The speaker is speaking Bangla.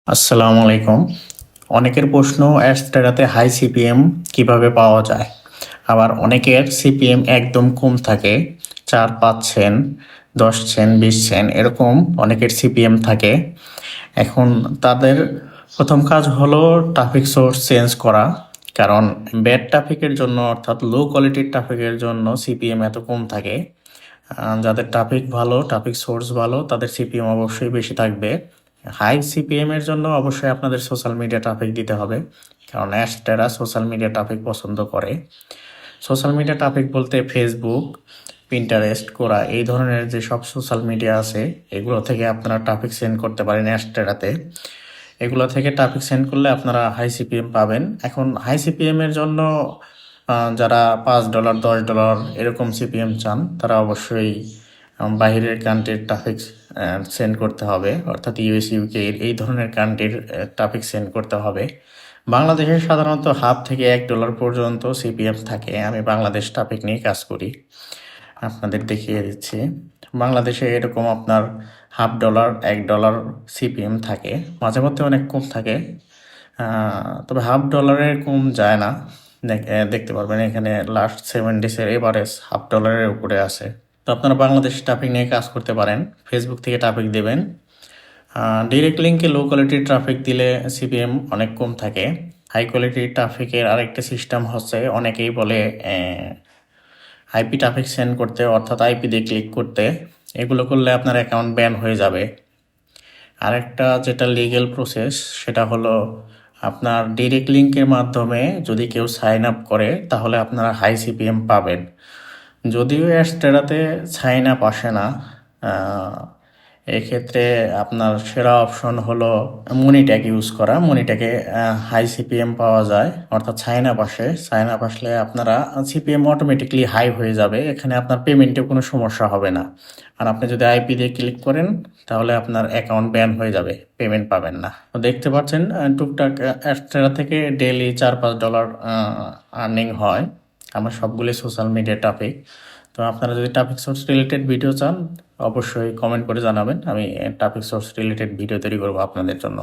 আসসালামু আলাইকুম। অনেকের প্রশ্ন অ্যাস্ট্রাটাতে হাই সিপিএম কিভাবে পাওয়া যায়? আবার অনেকের সিপিএম একদম কম থাকে। ৪-৫ সেন্ট, ১০ সেন্ট, ২০ সেন্ট এরকম অনেকের সিপিএম থাকে। এখন তাদের ১ম কাজ হলো ট্রাফিক সোর্স চেঞ্জ করা। কারণ ব্যাড ট্রাফিকের জন্য অর্থাৎ লো কোয়ালিটির ট্রাফিকের জন্য সিপিএম এত কম থাকে। যাদের ট্রাফিক ভালো, ট্রাফিক সোর্স ভালো তাদের সিপিএম অবশ্যই বেশি থাকবে। হাই সিপিএম এর জন্য অবশ্যই আপনাদের সোশ্যাল মিডিয়া ট্রাফিক দিতে হবে। কারণ অ্যাশটেরা সোশ্যাল মিডিয়া ট্রাফিক পছন্দ করে। সোশ্যাল মিডিয়া ট্রাফিক বলতে ফেসবুক, পিন্টারেস্ট, কোরা এই ধরনের যেসব সোশ্যাল মিডিয়া আছে এগুলো থেকে আপনারা ট্রাফিক সেন্ড করতে পারেন অ্যাশটেরাতে। এগুলো থেকে ট্রাফিক সেন্ড করলে আপনারা হাই সিপিএম পাবেন। এখন হাই সিপিএম এর জন্য যারা $5, $10 এরকম সিপিএম চান তারা অবশ্যই বাহিরের কান্ট্রির ট্রাফিক সেন্ড করতে হবে, অর্থাৎ ইউএস, ইউকে এই ধরনের কান্ট্রির ট্রাফিক সেন্ড করতে হবে। বাংলাদেশে সাধারণত হাফ থেকে $1 পর্যন্ত সিপিএম থাকে। আমি বাংলাদেশ ট্রাফিক নিয়ে কাজ করি, আপনাদের দেখিয়ে দিচ্ছি। বাংলাদেশে এরকম আপনার $1/2, $1 সিপিএম থাকে, মাঝে মধ্যে অনেক কম থাকে। তবে $1/2 কম যায় না। দেখতে পারবেন এখানে লাস্ট 7 ডেজের এভারেজ $1/2 উপরে আছে। তো আপনারা বাংলাদেশ ট্রাফিক নিয়ে কাজ করতে পারেন। ফেসবুক থেকে ট্রাফিক দেবেন। ডিরেক্ট লিঙ্কে লো কোয়ালিটির ট্রাফিক দিলে সিপিএম অনেক কম থাকে। হাই কোয়ালিটির ট্রাফিকের আরেকটা সিস্টেম হচ্ছে, অনেকেই বলে আইপি ট্রাফিক সেন্ড করতে, অর্থাৎ আইপি দিয়ে ক্লিক করতে। এগুলো করলে আপনার অ্যাকাউন্ট ব্যান হয়ে যাবে। আরেকটা যেটা লিগ্যাল প্রসেস সেটা হলো আপনার ডিরেক্ট লিঙ্কের মাধ্যমে যদি কেউ সাইন আপ করে তাহলে আপনারা হাই সিপিএম পাবেন। যদিও অ্যাস্টেরাতে সাইন আপ আসে না, এক্ষেত্রে আপনার সেরা অপশন হলো মনিট্যাগ ইউজ করা। মনিট্যাগে হাই সিপিএম পাওয়া যায়, অর্থাৎ সাইন আপ আসে। সাইন আপ আসলে আপনারা সিপিএম অটোমেটিকলি হাই হয়ে যাবে, এখানে আপনার পেমেন্টে কোনো সমস্যা হবে না। আর আপনি যদি আইপি দিয়ে ক্লিক করেন তাহলে আপনার অ্যাকাউন্ট ব্যান হয়ে যাবে, পেমেন্ট পাবেন না। তো দেখতে পাচ্ছেন টুকটাক অ্যাস্ট্রা থেকে ডেইলি $4-5 আর্নিং হয় আমার সবগুলি সোশ্যাল মিডিয়া টপিক। তো আপনারা যদি টপিক সোর্স রিলেটেড ভিডিও চান অবশ্যই কমেন্ট করে জানাবেন, আমি টপিক সোর্স রিলেটেড ভিডিও তৈরি করবো আপনাদের জন্য।